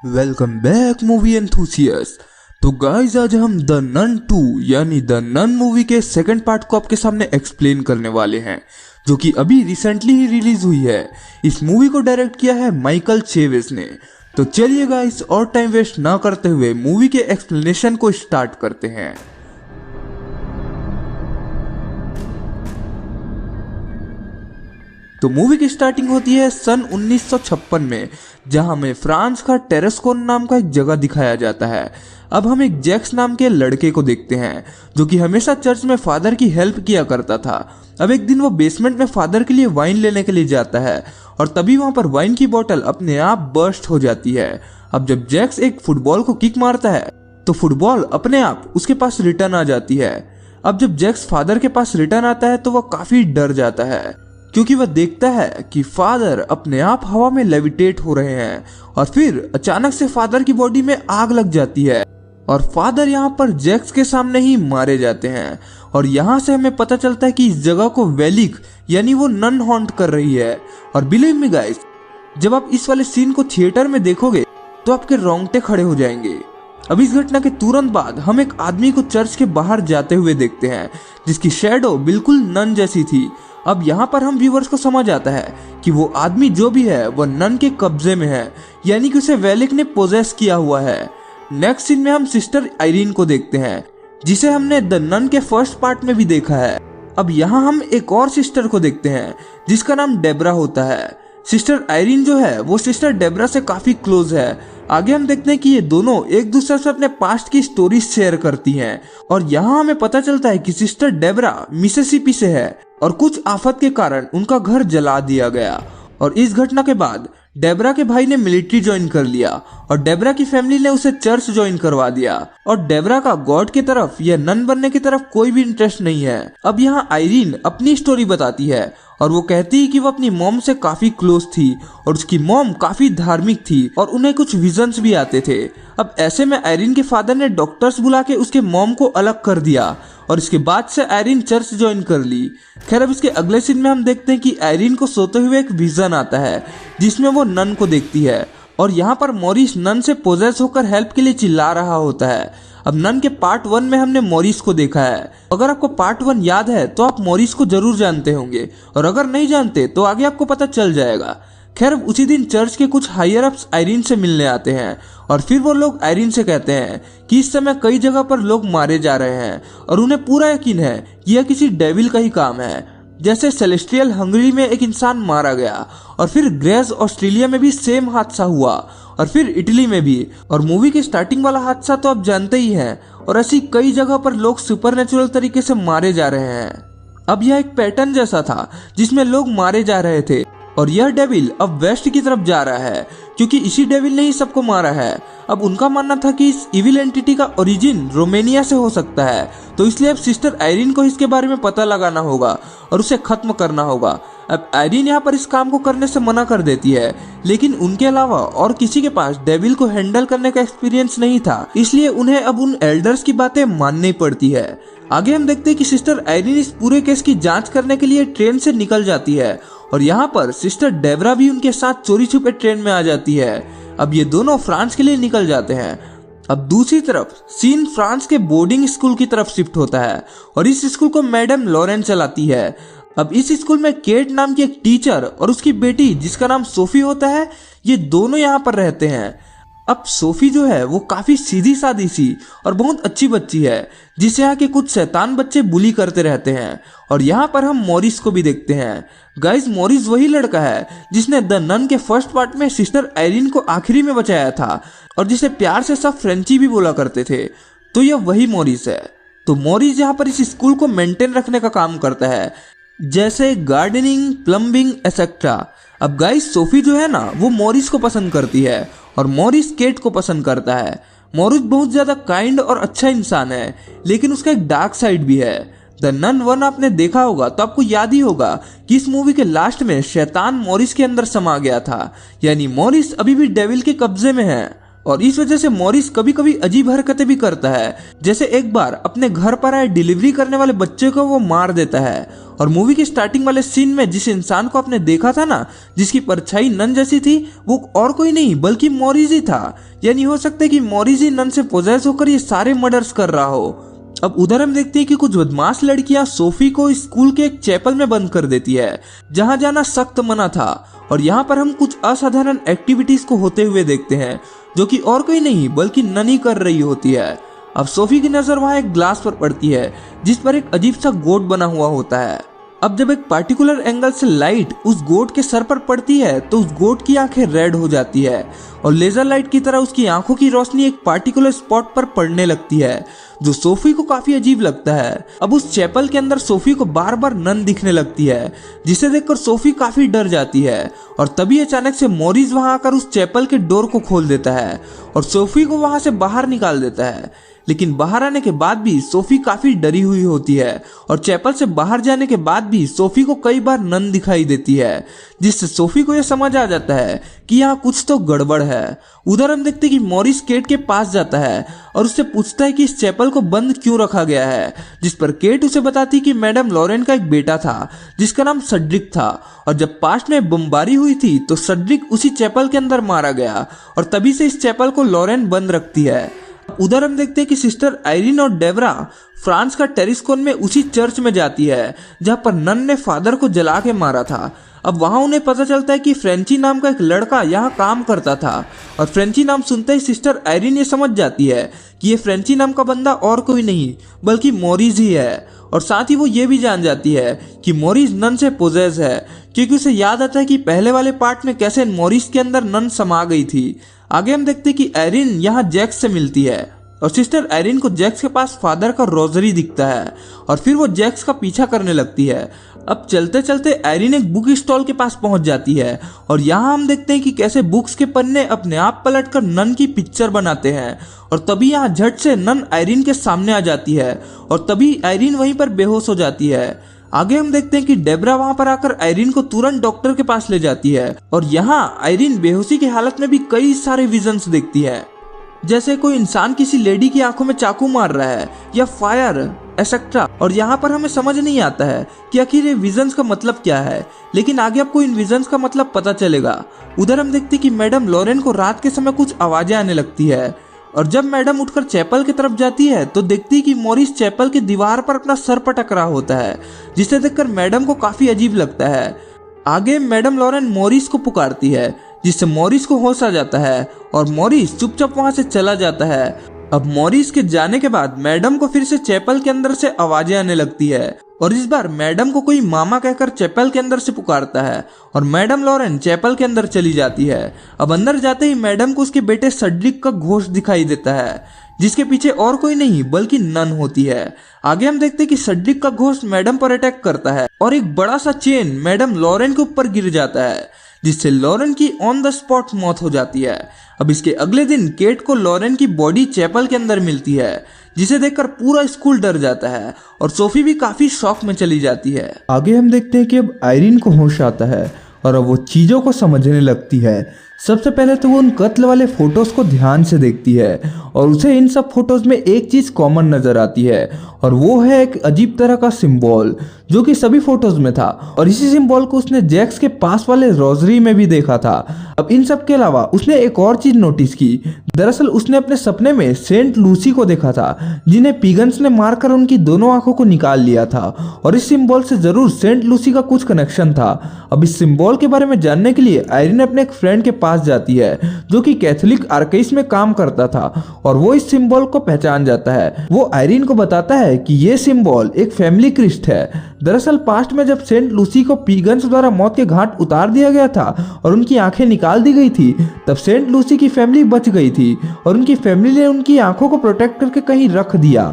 Welcome back movie enthusiast. तो guys आज हम द नन 2 यानी द नन मूवी के सेकंड पार्ट को आपके सामने एक्सप्लेन करने वाले हैं, जो कि अभी रिसेंटली ही रिलीज हुई है। इस मूवी को डायरेक्ट किया है माइकल चेवेस ने। तो चलिए गाइस और टाइम वेस्ट ना करते हुए मूवी के एक्सप्लेनेशन को स्टार्ट करते हैं। तो मूवी की स्टार्टिंग होती है सन 1956 में, जहां हमें फ्रांस का टेरेस्कोन नाम का एक जगह दिखाया जाता है। अब हम एक जैक्स नाम के लड़के को देखते हैं, जो कि हमेशा चर्च में फादर की हेल्प किया करता था। अब एक दिन वो बेसमेंट में फादर के लिए वाइन लेने के लिए जाता है और तभी वहां पर वाइन की बोतल अपने आप बर्स्ट हो जाती है। अब जब जैक्स एक फुटबॉल को किक मारता है तो फुटबॉल अपने आप उसके पास रिटर्न आ जाती है। अब जब जैक्स फादर के पास रिटर्न आता है तो वह काफी डर जाता है, क्योंकि वह देखता है कि फादर अपने आप हवा में लेविटेट हो रहे हैं। और फिर अचानक से फादर की बॉडी में आग लग जाती है और फादर यहाँ पर जैक्स के सामने ही मारे जाते हैं। और यहाँ से हमें पता चलता है कि इस जगह को वेलिक यानी वो नन हॉन्ट कर रही है। और बिलीव मी गाइस, जब आप इस वाले सीन को थिएटर में देखोगे तो आपके रोंगटे खड़े हो जाएंगे। अब इस घटना के तुरंत बाद हम एक आदमी को चर्च के बाहर जाते हुए देखते हैं, जिसकी शैडो बिल्कुल नन जैसी थी। अब यहाँ पर हम व्यूवर्स को समझ आता है कि वो आदमी जो भी है वह नन के कब्जे में है, यानी कि उसे वेलिक ने पोजेस किया हुआ है। नेक्स्ट सीन में हम सिस्टर आयरीन को देखते हैं, जिसे हमने द नन के फर्स्ट पार्ट में भी देखा है। अब यहाँ हम एक और सिस्टर को देखते हैं जिसका नाम डेब्रा होता है। सिस्टर आयरीन जो है वो सिस्टर डेब्रा से काफी क्लोज है। आगे हम देखते हैं कि ये दोनों एक दूसरे से अपने पास्ट की स्टोरीज शेयर करती हैं। और यहाँ हमें पता चलता है कि सिस्टर डेब्रा मिसिसिपी से है और कुछ आफत के कारण उनका घर जला दिया गया। और इस घटना के बाद डेब्रा के भाई ने मिलिट्री ज्वाइन कर लिया और डेब्रा की फैमिली ने उसे चर्च ज्वाइन करवा दिया। और डेब्रा का गॉड की तरफ या नन बनने की तरफ कोई भी इंटरेस्ट नहीं है। अब यहाँ आयरीन अपनी स्टोरी बताती है और वो कहती है कि वो अपनी मॉम से काफी क्लोज थी और उसकी मॉम काफी धार्मिक थी और उन्हें कुछ विजन्स भी आते थे। अब ऐसे में आयरीन के फादर ने डॉक्टर्स बुला के उसके मॉम को अलग कर दिया और इसके बाद से आयरीन चर्च ज्वाइन कर ली। खैर अब इसके अगले सीन में हम देखते हैं कि आयरीन को सोते हुए एक विजन आता है जिसमें वो नन को देखती है। और यहाँ पर मॉरिस नन से पोजेस होकर हेल्प के लिए चिल्ला रहा होता है। अब नन के पार्ट 1 में हमने मॉरिस को देखा है। अगर आपको पार्ट 1 याद है तो आप मॉरिस को जरूर जानते होंगे, और अगर नहीं जानते तो आगे आपको पता चल जाएगा। खैर उसी दिन चर्च के कुछ हायर अप्स आयरीन से मिलने आते हैं और फिर वो लोग आयरीन से कहते हैं कि इस समय कई जगह पर लोग मारे जा रहे हैं और उन्हें पूरा यकीन है कि यह किसी डेविल का ही काम है। जैसे सेलेस्टियल हंगरी में एक इंसान मारा गया और फिर ग्रेस ऑस्ट्रेलिया में भी सेम हादसा हुआ और फिर इटली में भी। और मूवी के स्टार्टिंग वाला हादसा तो आप जानते ही हैं। और ऐसी कई जगह पर लोग सुपरनेचुरल तरीके से मारे जा रहे हैं। अब यह एक पैटर्न जैसा था जिसमें लोग मारे जा रहे थे और यह डेविल अब वेस्ट की तरफ जा रहा है, क्योंकि इसी डेविल ने ही सबको मारा है। अब उनका मानना था कि इस इविल एंटिटी का ओरिजिन रोमानिया से हो सकता है, तो इसलिए अब सिस्टर आयरीन को इसके बारे में पता लगाना होगा और उसे खत्म करना होगा। अब आयरीन यहाँ पर इस काम को करने से मना कर देती है, लेकिन उनके अलावा और किसी के पास डेविल को हैंडल करने का एक्सपीरियंस नहीं था, इसलिए उन्हें अब उन एल्डर्स की बातें माननी पड़ती है। आगे हम देखते हैं कि सिस्टर आयरीन इस पूरे केस की जांच करने के लिए ट्रेन से निकल जाती है और यहाँ पर सिस्टर डेब्रा भी उनके साथ चोरी छुपे ट्रेन में आ जाती है। अब ये दोनों फ्रांस के लिए निकल जाते हैं। अब दूसरी तरफ सीन फ्रांस के बोर्डिंग स्कूल की तरफ शिफ्ट होता है और इस स्कूल को मैडम लॉरेन चलाती है। अब इस स्कूल में केट नाम की एक टीचर और उसकी बेटी जिसका नाम सोफी होता है, ये दोनों यहाँ पर रहते हैं। अब सोफी जो है वो काफी सीधी सादी सी और बहुत अच्छी बच्ची है, जिसे यहाँ के कुछ शैतान बच्चे बुली करते रहते हैं। और यहाँ पर हम मॉरिस को भी देखते हैं। गाइस मॉरिस वही लड़का है जिसने द नन के फर्स्ट पार्ट में सिस्टर आयरीन को आखिरी में बचाया था और जिसे प्यार से सब फ्रेंची भी बोला करते थे। तो यह वही मॉरिस है। तो मॉरिस यहाँ पर इस स्कूल को मेंटेन रखने का काम करता है, जैसे गार्डनिंग, प्लम्बिंग एक्सेट्रा। अब गाइस सोफी जो है ना वो मॉरिस को पसंद करती है और मॉरिस केट को पसंद करता है। मॉरिस बहुत ज्यादा काइंड और अच्छा इंसान है, लेकिन उसका एक डार्क साइड भी है। द नन 1 आपने देखा होगा तो आपको याद ही होगा कि इस मूवी के लास्ट में शैतान मॉरिस के अंदर समा गया था, यानी मॉरिस अभी भी डेविल के कब्जे में है। और इस वजह से मॉरिस कभी कभी अजीब हरकतें भी करता है, जैसे एक बार अपने घर पर आए डिलीवरी करने वाले बच्चे को वो मार देता है। और मूवी के स्टार्टिंग वाले सीन में जिस इंसान को आपने देखा था ना, जिसकी परछाई नन जैसी थी, वो और कोई नहीं बल्कि मॉरिस ही था। यानी हो सकता है कि मॉरिस ही नन से पोजेस होकर ये सारे मर्डर्स कर रहा हो। अब उधर हम देखते हैं कि कुछ बदमाश लड़कियां सोफी को स्कूल के एक चैपल में बंद कर देती है, जहां जाना सख्त मना था। और यहाँ पर हम कुछ असाधारण एक्टिविटीज को होते हुए देखते हैं, जो कि और कोई नहीं बल्कि ननी कर रही होती है। अब सोफी की नजर वहां एक ग्लास पर पड़ती है, जिस पर एक अजीब सा गोट बना हुआ होता है। अब जब एक पार्टिकुलर एंगल से लाइट उस गोट के सर पर पड़ती है, तो उस गोट की आंखें रेड हो जाती है और लेजर लाइट की तरह उसकी आंखों की रोशनी एक पार्टिकुलर स्पॉट पर पड़ने लगती है, जो सोफी को काफी अजीब लगता है। अब उस चैपल के अंदर सोफी को बार बार नन दिखने लगती है, जिसे देखकर सोफी काफी डर जाती है। और तभी अचानक से मॉरिस वहां आकर उस चैपल के डोर को खोल देता है और सोफी को वहां से बाहर निकाल देता है। लेकिन बाहर आने के बाद भी सोफी काफी डरी हुई होती है और चैपल से बाहर जाने के बाद भी सोफी को कई बार नन दिखाई देती है, जिससे सोफी को यह समझ आ जाता है कि यहाँ कुछ तो गड़बड़ है। उधर हम देखते कि मॉरिस केट के पास जाता है और उससे पूछता है कि इस चैपल को बंद क्यों रखा गया है, जिस पर केट उसे बताती कि मैडम लॉरेन का एक बेटा था जिसका नाम सड्रिक था, और जब पास्ट में बमबारी हुई थी तो सड्रिक उसी चैपल के अंदर मारा गया और तभी से इस चैपल को लॉरेन बंद रखती है। उधर हम देखते हैं कि सिस्टर आयरीन और डेबरा फ्रांस का टेरिस्कोन में उसी चर्च में जाती है जहां पर नन ने फादर को जला के मारा था। अब वहां उन्हें पता चलता है कि फ्रेंची नाम का एक लड़का यहाँ काम करता था, और फ्रेंची नाम सुनते ही सिस्टर आयरीन ये समझ जाती है कि ये फ्रेंची नाम का बंदा और कोई नहीं बल्कि मॉरिस ही है। और साथ ही वो ये भी जान जाती है कि मॉरिस नन से पोजेस है, क्योंकि उसे याद आता है कि पहले वाले पार्ट में कैसे मॉरिस के अंदर नन समा गई थी। आगे हम देखते कि आयरीन यहाँ जैक्स से मिलती है और सिस्टर आयरीन को जैक्स के पास फादर का रोजरी दिखता है और फिर वो जैक्स का पीछा करने लगती है। अब चलते चलते आयरीन एक बुक स्टॉल के पास पहुंच जाती है और यहाँ हम देखते हैं कि कैसे बुक्स के पन्ने अपने आप पलटकर नन की पिक्चर बनाते हैं। और तभी यहाँ झट से नन आयरीन के सामने आ जाती है और तभी आयरीन वहीं पर बेहोश हो जाती है। आगे हम देखते हैं कि डेबरा वहां पर आकर आयरीन को तुरंत डॉक्टर के पास ले जाती है और यहाँ आयरीन बेहोशी की हालत में भी कई सारे विजन्स देखती है, जैसे कोई इंसान किसी लेडी की आंखों में चाकू मार रहा है या फायर एक्सेट्रा। और यहाँ पर हमें समझ नहीं आता है कि आखिर ये विजन्स का मतलब क्या है, लेकिन आगे आपको इन विजन्स का मतलब पता चलेगा। उधर हम देखते कि मैडम लॉरेन को रात के समय कुछ आवाजें आने लगती है और जब मैडम उठकर चैपल की तरफ जाती है तो देखती है कि मॉरिस चैपल की दीवार पर अपना सर पटक रहा होता है, जिसे देखकर मैडम को काफी अजीब लगता है। आगे मैडम लॉरेन मॉरिस को पुकारती है, जिससे मॉरिस को होश आ जाता है और मॉरिस चुपचाप वहां से चला जाता है। अब मॉरिस के जाने के बाद मैडम को फिर से चैपल के अंदर से आवाजें आने लगती है और इस बार मैडम को कोई मामा कहकर चैपल के अंदर से पुकारता है और मैडम लॉरेन चैपल के अंदर चली जाती है। अब अंदर जाते ही मैडम को उसके बेटे सड्रिक का घोष दिखाई देता है, जिसके पीछे और कोई नहीं बल्कि नन होती है। आगे हम देखते हैं कि सड्रिक का घोष मैडम पर अटैक करता है और एक बड़ा सा चेन मैडम लॉरेन के ऊपर गिर जाता है, जिससे लॉरेन की ऑन द स्पॉट मौत हो जाती है। अब इसके अगले दिन केट को लॉरेन की बॉडी चैपल के अंदर मिलती है, जिसे देखकर पूरा स्कूल डर जाता है और सोफी भी काफी शॉक में चली जाती है। आगे हम देखते हैं कि अब आयरीन को होश आता है और अब वो चीजों को समझने लगती है। सबसे पहले तो वो उन कत्ल वाले फोटोज को ध्यान से देखती है और उसे इन सब फोटोज में एक चीज कॉमन नजर आती है और वो है एक अजीब तरह का सिंबल जो कि सभी फोटोज में था, और इसी सिंबल को उसने जैक्स के पास वाले रोजरी में भी देखा था। अब इन सब के अलावा उसने एक और चीज नोटिस की। दरअसल उसने अपने सपने में सेंट लूसी को देखा था, जिन्हें पिगन्स ने मारकर उनकी दोनों आंखों को निकाल लिया था, और इस सिंबल से जरूर सेंट लूसी का कुछ कनेक्शन था। अब इस सिंबल के बारे में जानने के लिए आयरीन अपने एक फ्रेंड के पास जाती है जो कि कैथोलिक आर्काइव्स में काम करता था और वो इस सिंबल को पहचान जाता है। वो आयरीन को बताता है कि ये सिंबल एक फैमिली क्रिस्ट है। दरअसल पास्ट में जब सेंट लूसी को पिगन्स द्वारा मौत के घाट उतार दिया गया था और उनकी आंखें निकाल दी गई थी, तब सेंट लूसी की फैमिली बच गई थी और उनकी फैमिली ने उनकी आंखों को प्रोटेक्ट करके कहीं रख दिया।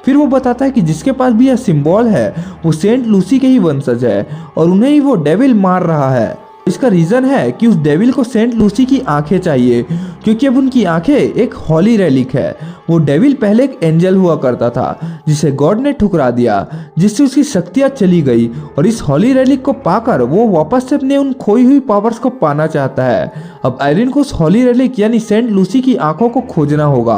फिर वो बताता है कि जिसके पास भी यह सिंबल है वो सेंट लूसी के ही वंशज है और उन्हें ही वो डेविल मार रहा है। इसका रीजन है कि उस डेविल को सेंट लूसी की आंखें चाहिए, क्योंकि अब उनकी आंखें एक हॉली रेलिक है। वो डेविल पहले एक एंजल हुआ करता था जिसे गॉड ने ठुकरा दिया, जिससे उसकी शक्तियां चली गई और इस हॉली रेलिक को पाकर वो वापस से अपने उन खोई हुई पावर्स को पाना चाहता है। अब आयरिन को उस हॉली रेलिक यानी सेंट लूसी की आंखों को खोजना होगा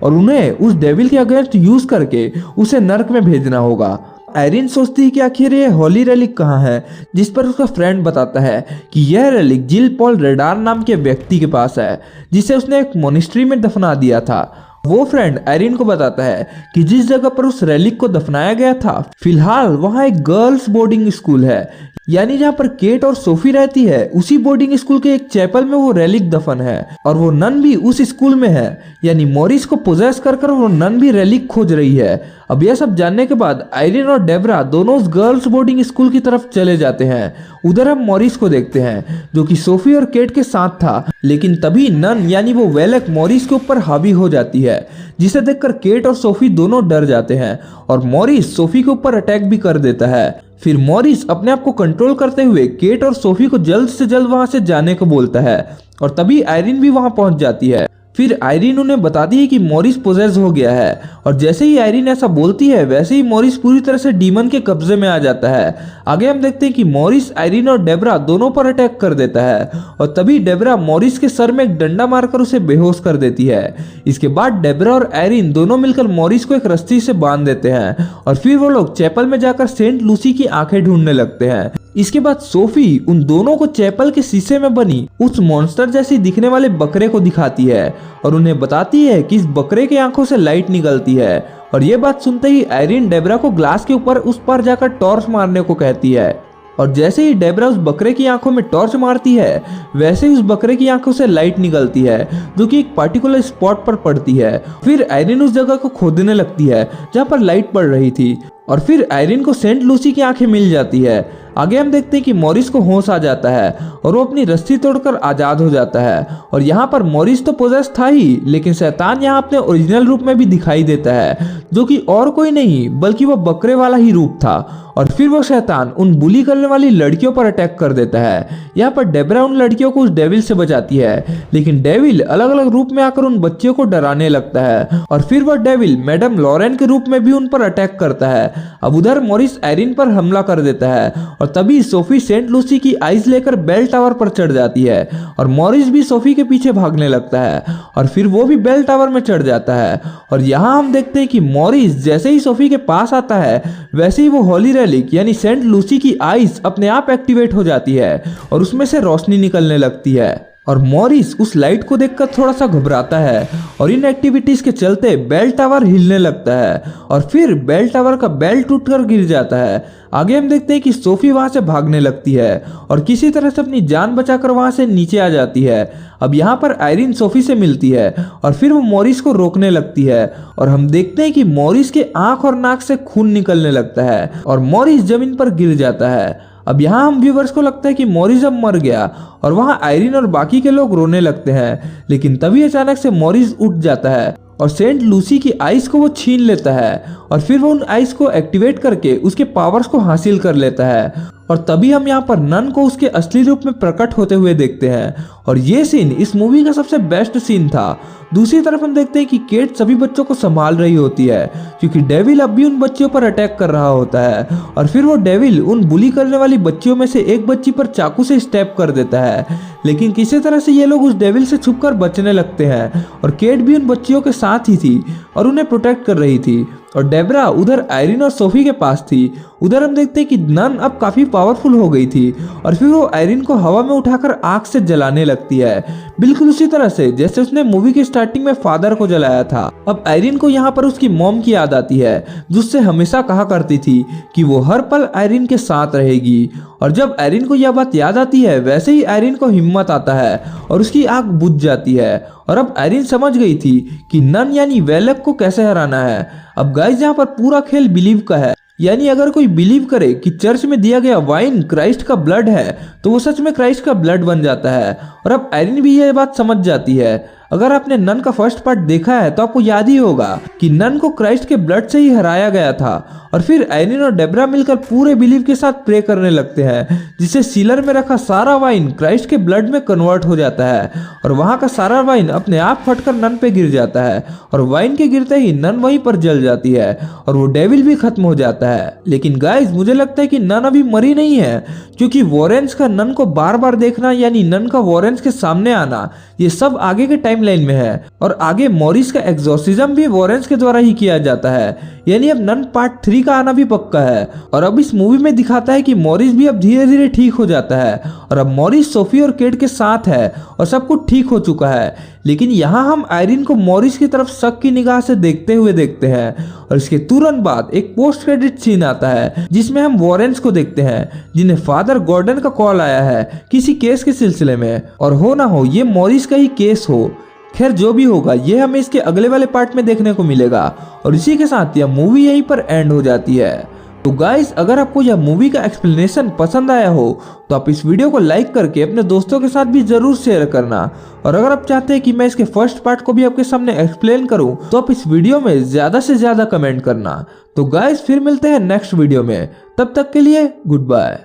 और उन्हें उस डेविल के अगेंस्ट यूज करके उसे नर्क में भेजना होगा। आयरिन सोचती है कि आखिर ये हॉली रेलिक कहाँ है, जिस पर उसका फ्रेंड बताता है कि यह रेलिक जिल पॉल रेडार नाम के व्यक्ति के पास है, जिसे उसने एक मोनिस्ट्री में दफना दिया था। वो फ्रेंड आयरिन को बताता है कि जिस जगह पर उस रेलिक को दफनाया गया था फिलहाल वहाँ एक गर्ल्स बोर्डिंग स्कूल है, यानी जहाँ पर केट और सोफी रहती है उसी बोर्डिंग स्कूल के एक चैपल में वो रेलिक दफन है और वो नन भी उस स्कूल में है। यानी मॉरिस को पोजेस कर वो नन भी रेलिक खोज रही है। अब यह सब जानने के बाद आयरिन और डेब्रा दोनों उस गर्ल्स बोर्डिंग स्कूल की तरफ चले जाते हैं। उधर हम मॉरिस को देखते हैं जो कि सोफी और केट के साथ था, लेकिन तभी नन यानी वो वेलक मॉरिस के ऊपर हावी हो जाती है, जिसे देखकर केट और सोफी दोनों डर जाते हैं और मॉरिस सोफी के ऊपर अटैक भी कर देता है। फिर मॉरिस अपने आप को कंट्रोल करते हुए केट और सोफी को जल्द से जल्द वहां से जाने को बोलता है और तभी आयरिन भी वहां पहुंच जाती है। फिर आयरिन उन्हें बताती है कि मॉरिस पोजेस हो गया है और जैसे ही आयरिन ऐसा बोलती है वैसे ही मॉरिस पूरी तरह से डीमन के कब्जे में आ जाता है। आगे हम देखते हैं कि मॉरिस आयरिन और डेब्रा दोनों पर अटैक कर देता है और तभी डेब्रा मॉरिस के सर में एक डंडा मारकर उसे बेहोश कर देती है। इसके बाद डेब्रा और आयरिन दोनों मिलकर मॉरिस को एक रस्सी से बांध देते हैं और फिर वो लोग चैपल में जाकर सेंट लूसी की आंखें ढूंढने लगते हैं। इसके बाद सोफी उन दोनों को चैपल के शीशे में बनी उस मॉन्स्टर जैसी दिखने वाले बकरे को दिखाती है और उन्हें बताती है कि इस बकरे की आंखों से लाइट निकलती है। और ये बात सुनते ही आयरिन डेब्रा को ग्लास के ऊपर उस पार जाकर टॉर्च मारने को कहती है और जैसे ही डेब्रा उस बकरे की आंखों में टॉर्च मारती है वैसे ही उस बकरे की आंखों से लाइट निकलती है जो कि एक पर्टिकुलर स्पॉट पर पड़ती है। फिर आयरिन उस जगह को खोदने लगती है जहां पर लाइट पड़ रही थी और फिर आयरिन को सेंट लूसी की आंखें मिल जाती है। आगे हम देखते हैं कि मॉरिस को होश आ जाता है और वो अपनी रस्सी तोड़कर आजाद हो जाता है और यहाँ पर मॉरिस तो पोजेस था ही, लेकिन शैतान यहाँ अपने ओरिजिनल रूप में भी दिखाई देता है जो कि और कोई नहीं बल्कि वो बकरे वाला ही रूप था। और फिर वो शैतान उन बुली करने वाली लड़कियों पर अटैक कर देता है। यहाँ पर डेब्रा उन लड़कियों को उस डेविल से बचाती है, लेकिन डेविल अलग अलग रूप में आकर उन बच्चियों को डराने लगता है और फिर वह डेविल मैडम लॉरेन के रूप में भी उन पर अटैक करता है। अब उधर मॉरिस आयरिन पर हमला कर देता है और तभी सोफी सेंट लूसी की आइस लेकर बेल टावर पर चढ़ जाती है और मॉरिस भी सोफी के पीछे भागने लगता है और फिर वो भी बेल टावर में चढ़ जाता है। और यहाँ हम देखते हैं कि मॉरिस जैसे ही सोफी के पास आता है वैसे ही वो हॉली रेलिक यानी सेंट लूसी की आइस अपने आप एक्टिवेट हो जाती है और उसमें से रोशनी निकलने लगती है और मॉरिस उस लाइट को देखकर थोड़ा सा घबराता है और इन एक्टिविटीज के चलते बेल टावर हिलने लगता है और फिर बेल टावर का बेल टूटकर गिर जाता है। आगे हम देखते हैं कि सोफी वहां से भागने लगती है और किसी तरह से अपनी जान बचाकर वहां से नीचे आ जाती है। अब यहाँ पर आयरिन सोफी से मिलती है और फिर वो मॉरिस को रोकने लगती है और हम देखते हैं कि मॉरिस के आंख और नाक से खून निकलने लगता है और मॉरिस जमीन पर गिर जाता है। अब यहाँ हम व्यूवर्स को लगता है कि मॉरिस अब मर गया और वहाँ आयरिन और बाकी के लोग रोने लगते हैं, लेकिन तभी अचानक से मॉरिस उठ जाता है और सेंट लूसी की आइस को वो छीन लेता है और फिर वो उन आइस को एक्टिवेट करके उसके पावर्स को हासिल कर लेता है और तभी हम यहाँ पर नन को उसके असली रूप में प्रकट होते हुए देखते हैं और ये सीन इस मूवी का सबसे बेस्ट सीन था। दूसरी तरफ हम देखते हैं कि केट सभी बच्चों को संभाल रही होती है क्योंकि डेविल अब भी उन बच्चियों पर अटैक कर रहा होता है और फिर वो डेविल उन बुली करने वाली बच्चियों में से एक बच्ची पर चाकू से स्टेप कर देता है, लेकिन किसी तरह से ये लोग उस डेविल से छुपकर बचने लगते हैं और केट भी उन बच्चियों के साथ ही थी और उन्हें प्रोटेक्ट कर रही थी और डेब्रा उधर आयरिन और सोफी के पास थी। उधर हम देखते हैं कि नन अब काफी पावरफुल हो गई थी और फिर वो आयरिन को हवा में उठाकर आग से जलाने लगती है, बिल्कुल उसी तरह से जैसे उसने मूवी की स्टार्टिंग में फादर को जलाया था। अब आयरिन को यहाँ पर उसकी मॉम की याद आती है जिससे हमेशा कहा करती थी कि वो हर पल आयरिन के साथ रहेगी और जब आयरिन को यह बात याद आती है वैसे ही आयरिन को हिम्मत आता है और उसकी आग बुझ जाती है और अब आयरिन समझ गई थी कि नन यानी वेलक को कैसे हराना है। अब गाइस यहाँ पर पूरा खेल बिलीव का है, यानी अगर कोई बिलीव करे कि चर्च में दिया गया वाइन क्राइस्ट का ब्लड है तो वो सच में क्राइस्ट का ब्लड बन जाता है और अब आयरिन भी यह बात समझ जाती है। अगर आपने नन का फर्स्ट पार्ट देखा है तो आपको याद ही होगा कि नन को क्राइस्ट के ब्लड से ही हराया गया था और फिर आयरीन और डेब्रा मिलकर पूरे बिलीव के साथ प्रे करने लगते हैं, जिससे सीलर में रखा सारा वाइन क्राइस्ट के ब्लड में कन्वर्ट हो जाता है और वहां का सारा वाइन अपने आप फटकर नन पे गिर जाता है और वाइन के गिरते ही नन वहीं पर जल जाती है और वो डेविल भी खत्म हो जाता है। लेकिन गाइस मुझे लगता है कि नन अभी मरी नहीं है, क्योंकि वॉरेंस का नन को बार बार देखना यानी नन का वॉरेंस के सामने आना ये सब आगे के टाइमलाइन में है और आगे मॉरिस का एग्जॉर्सिज्म भी वॉरेंस के द्वारा ही किया जाता है, यानी अब नन पार्ट 3 का आना भी पक्का है। और अब इस मूवी में दिखाता है कि मॉरिस भी अब धीरे धीरे ठीक हो जाता है और अब मॉरिस सोफी और केट के साथ है और सब कुछ ठीक हो चुका है। लेकिन यहाँ हम आयरीन को मॉरिस की तरफ शक की निगाह से देखते हुए देखते हैं और इसके तुरंत बाद एक पोस्ट क्रेडिट सीन आता है जिसमें हम वॉरेंस को देखते हैं जिन्हें फादर गॉर्डन का कॉल आया है किसी केस के सिलसिले में, और हो ना हो ये मॉरिस का ही केस हो। खैर जो भी होगा ये हमें इसके अगले वाले पार्ट में देखने को मिलेगा और इसी के साथ यह मूवी यहीं पर एंड हो जाती है। तो गाइस अगर आपको यह मूवी का एक्सप्लेनेशन पसंद आया हो तो आप इस वीडियो को लाइक करके अपने दोस्तों के साथ भी जरूर शेयर करना, और अगर आप चाहते हैं कि मैं इसके फर्स्ट पार्ट को भी आपके सामने एक्सप्लेन करूं तो आप इस वीडियो में ज्यादा से ज्यादा कमेंट करना। तो गाइस फिर मिलते हैं नेक्स्ट वीडियो में, तब तक के लिए गुड बाय।